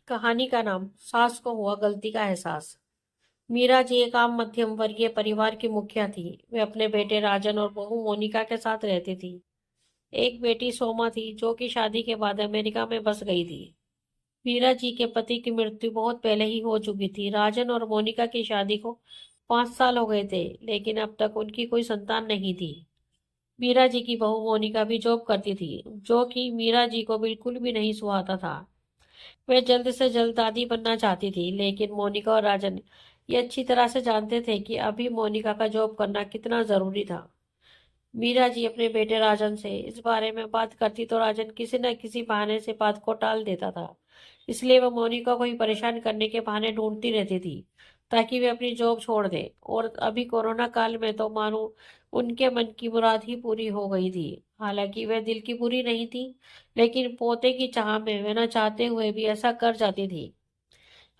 कहानी का नाम सास को हुआ गलती का एहसास। मीरा जी एक आम मध्यम वर्गीय परिवार की मुखिया थी। वे अपने बेटे राजन और बहू मोनिका के साथ रहती थी। एक बेटी सोमा थी जो कि शादी के बाद अमेरिका में बस गई थी। मीरा जी के पति की मृत्यु बहुत पहले ही हो चुकी थी। राजन और मोनिका की शादी को 5 साल हो गए थे, लेकिन अब तक उनकी कोई संतान नहीं थी। मीरा जी की बहू मोनिका भी जॉब करती थी, जो कि मीरा जी को बिल्कुल भी नहीं सुहाता था। वे जल्द से जल्द दादी बनना चाहती थी, लेकिन मोनिका और राजन ये अच्छी तरह से जानते थे कि अभी मोनिका का जॉब करना कितना जरूरी था। मीरा जी अपने बेटे राजन से इस बारे में बात करती तो राजन किसी न किसी बहाने से बात को टाल देता था। इसलिए वह मोनिका को ही परेशान करने के बहाने ढूंढती रहती थी ताकि वे अपनी जॉब छोड़ दें। और अभी कोरोना काल में तो मानो उनके मन की मुराद ही पूरी हो गई थी। हालांकि वह दिल की पूरी नहीं थी, लेकिन पोते की चाह में वे न चाहते हुए भी ऐसा कर जाती थी।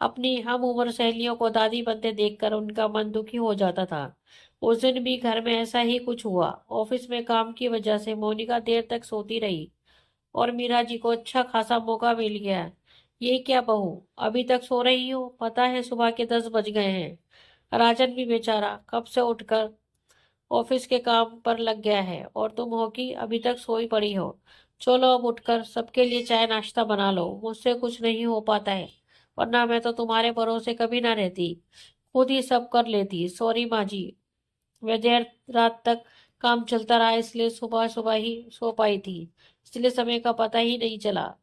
अपनी हम उम्र सहेलियों को दादी बनते देखकर उनका मन दुखी हो जाता था। उस दिन भी घर में ऐसा ही कुछ हुआ। ऑफिस में काम की वजह से मोनिका देर तक सोती रही और मीरा जी को अच्छा खासा मौका मिल गया। ये क्या बहू, अभी तक सो रही हो? पता है सुबह के 10 बज गए हैं। राजन भी बेचारा कब से उठकर ऑफिस के काम पर लग गया है और तुम हो कि अभी तक सोई पड़ी हो। चलो अब उठकर सबके लिए चाय नाश्ता बना लो। मुझसे कुछ नहीं हो पाता है, वरना मैं तो तुम्हारे भरोसे कभी ना रहती, खुद ही सब कर लेती। सॉरी माँ जी, वह देर रात तक काम चलता रहा, इसलिए सुबह सुबह ही सो पाई थी, इसलिए समय का पता ही नहीं चला।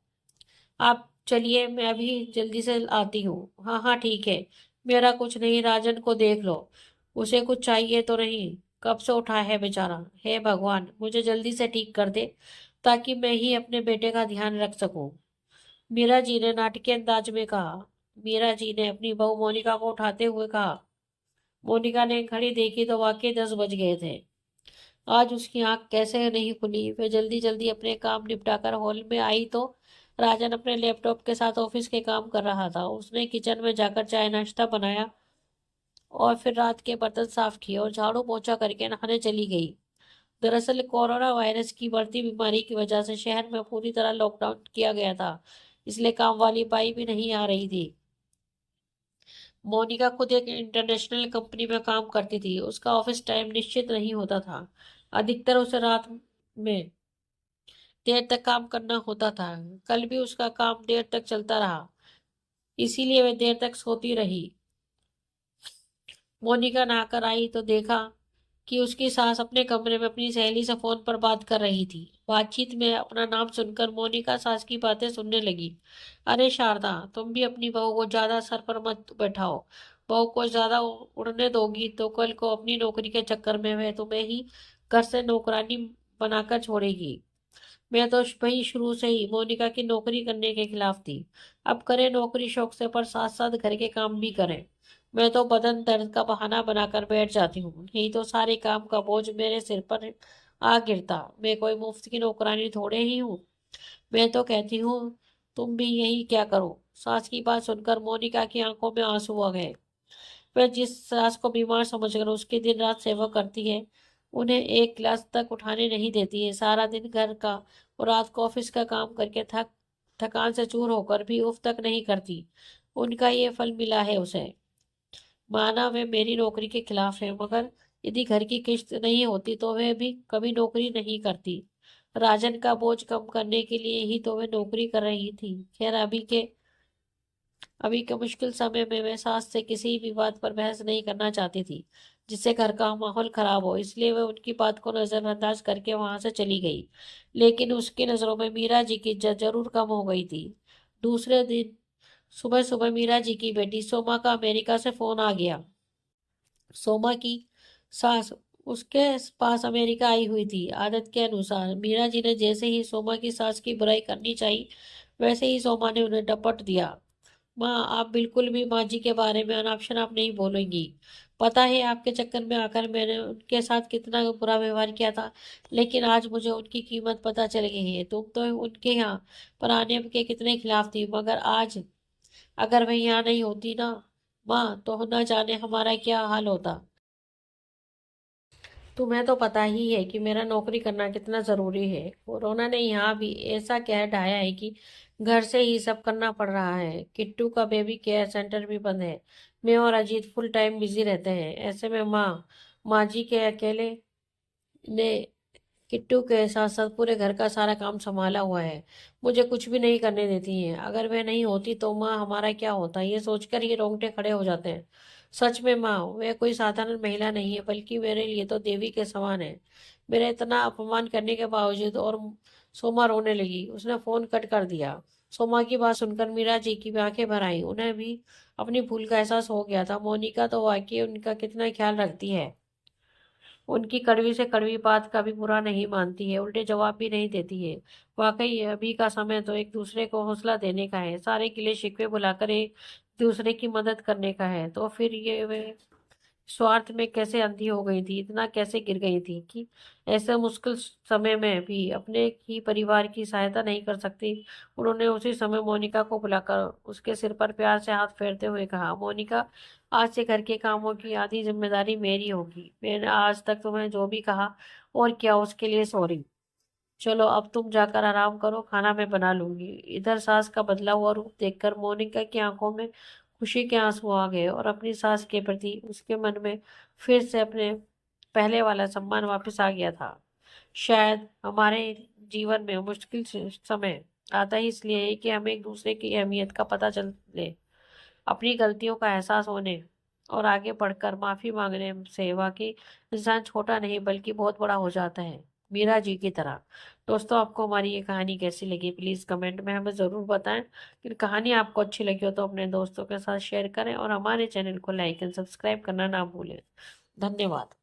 आप चलिए, मैं अभी जल्दी से आती हूँ। हाँ हाँ ठीक है। मेरा कुछ नहीं, राजन को देख लो, उसे कुछ चाहिए तो नहीं? कब से उठा है बेचारा। हे भगवान, मुझे जल्दी से ठीक कर दे ताकि मैं ही अपने बेटे का ध्यान रख सकूं। मीरा जी ने नाटकीय अंदाज में कहा। मीरा जी ने अपनी बहू मोनिका को उठाते हुए कहा। मोनिका ने घड़ी देखी तो वाकई 10 बज गए थे। आज उसकी आंख कैसे नहीं खुली। वे जल्दी जल्दी अपने काम निपटाकर हॉल में आई तो राजन अपने लैपटॉप के साथ ऑफिस के काम कर रहा था। उसने किचन में जाकर चाय नाश्ता बनाया और फिर रात के बर्तन साफ किए और झाड़ू पोछा करके नहाने चली गई। दरअसल कोरोना वायरस की बढ़ती बीमारी की वजह से शहर में पूरी तरह लॉकडाउन किया गया था, इसलिए काम वाली बाई भी नहीं आ रही थी। मोनिका खुद एक इंटरनेशनल कंपनी में काम करती थी। उसका ऑफिस टाइम निश्चित नहीं होता था। अधिकतर उसे रात में देर तक काम करना होता था। कल भी उसका काम देर तक चलता रहा, इसीलिए वह देर तक सोती रही। मोनिका नहाकर आई तो देखा कि उसकी सास अपने कमरे में अपनी सहेली से फोन पर बात कर रही थी। बातचीत में अपना नाम सुनकर मोनिका सास की बातें सुनने लगी। अरे शारदा, तुम भी अपनी बहू को ज्यादा सर पर मत बैठाओ। बहू को ज्यादा उड़ने दोगी तो कल को अपनी नौकरी के चक्कर में वह तुम्हें ही घर से नौकरानी बनाकर छोड़ेगी। मैं तो भाई शुरू से ही मोनिका की नौकरी करने के खिलाफ थी। अब करे नौकरी शौक से, पर साथ साथ घर के काम भी करें। मैं तो बदन दर्द का बहाना बनाकर बैठ जाती हूँ, नहीं तो सारे काम का बोझ मेरे सिर पर आ गिरता। मैं कोई मुफ्त की नौकरानी थोड़े ही हूँ। मैं तो कहती हूँ तुम भी यही क्या करो। सास की बात सुनकर मोनिका की आंखों में आंसू आ गए। वह जिस सास को बीमार समझकर उसकी दिन रात सेवा करती है, उन्हें एक गिलास तक उठाने नहीं देती है। सारा दिन घर का और रात को ऑफिस का काम करके थकान से चूर होकर भी उफ तक नहीं करती। उनका ये फल मिला है उसे। माना वे मेरी नौकरी के खिलाफ है, मगर यदि घर की किश्त नहीं होती तो वह भी कभी नौकरी नहीं करती। राजन का बोझ कम करने के लिए ही तो वह नौकरी कर रही थी। खैर, अभी के मुश्किल समय में मैं सास से किसी भी बात पर बहस नहीं करना चाहती थी जिससे घर का माहौल खराब हो, इसलिए वह उनकी बात को नजरअंदाज करके वहां से चली गई। लेकिन उसकी नजरों में मीरा जी की इज्जत जरूर कम हो गई थी। दूसरे दिन सुबह सुबह मीरा जी की बेटी सोमा का अमेरिका से फोन आ गया। सोमा की सास उसके पास अमेरिका आई हुई थी। आदत के अनुसार मीरा जी ने जैसे ही सोमा की सास की बुराई करनी चाहिए, वैसे ही सोमा ने उन्हें डपट दिया। माँ, आप बिल्कुल भी माँ जी के बारे में अनाप शनाप नहीं बोलेंगी। पता है आपके चक्कर में आकर मैंने उनके साथ कितना बुरा व्यवहार किया था, लेकिन आज मुझे उनकी कीमत पता चल गई है। तुम तो उनके यहाँ पर आने के कितने खिलाफ थी, मगर आज अगर मैं यहाँ नहीं होती ना माँ, तो न जाने हमारा क्या हाल होता। तुम्हें तो पता ही है कि मेरा नौकरी करना कितना जरूरी है। कोरोना ने यहाँ भी ऐसा कहर ढाया है कि घर से ही सब करना पड़ रहा है। किट्टू का बेबी केयर सेंटर भी बंद है। मैं और अजीत फुल टाइम बिजी रहते हैं। ऐसे में माँ जी के अकेले ने किट्टू के साथ साथ पूरे घर का सारा काम संभाला हुआ है। मुझे कुछ भी नहीं करने देती है। अगर वह नहीं होती तो माँ हमारा क्या होता, ये सोचकर ये रोंगटे खड़े हो जाते हैं। सच में माँ, वह कोई साधारण महिला नहीं है, बल्कि मेरे लिए तो देवी के समान है। मेरा इतना अपमान करने के बावजूद और सोमा रोने लगी। उसने फोन कट कर दिया। सोमा की बात सुनकर मीरा जी की भी आंखें भर आईं। उन्हें भी अपनी भूल का एहसास हो गया था। मोनिका तो वाकई उनका कितना ख्याल रखती है। उनकी कड़वी से कड़वी बात का भी बुरा नहीं मानती है, उल्टे जवाब भी नहीं देती है। वाकई अभी का समय तो एक दूसरे को हौसला देने का है, सारे गिले शिकवे भुलाकर एक दूसरे की मदद करने का है। तो फिर ये वे स्वार्थ में कैसे अंधी हो गई थी, इतना कैसे गिर गई थी कि ऐसे मुश्किल समय में भी अपने ही परिवार की सहायता नहीं कर सकती। उन्होंने उसी समय मोनिका को बुलाकर उसके सिर पर प्यार से हाथ फेरते हुए कहा, मोनिका, आज से घर के कामों की आधी जिम्मेदारी मेरी होगी। मैंने आज तक तुम्हें जो भी कहा और किया उसके लिए सॉरी। चलो अब तुम जाकर आराम करो, खाना मैं बना लूंगी। इधर सास का बदला हुआ रूप देखकर मोनिका की आंखों में खुशी के आंसू आ गए और अपनी सास के प्रति उसके मन में फिर से अपने पहले वाला सम्मान वापस आ गया था। शायद हमारे जीवन में मुश्किल समय आता ही इसलिए है कि हमें एक दूसरे की अहमियत का पता चले। अपनी गलतियों का एहसास होने और आगे बढ़कर माफी मांगने से वाकई इंसान छोटा नहीं बल्कि बहुत बड़ा हो जाता है, मीरा जी की तरह। दोस्तों, आपको हमारी ये कहानी कैसी लगी प्लीज कमेंट में हमें जरूर बताएं। कि कहानी आपको अच्छी लगी हो तो अपने दोस्तों के साथ शेयर करें और हमारे चैनल को लाइक एंड सब्सक्राइब करना ना भूलें। धन्यवाद।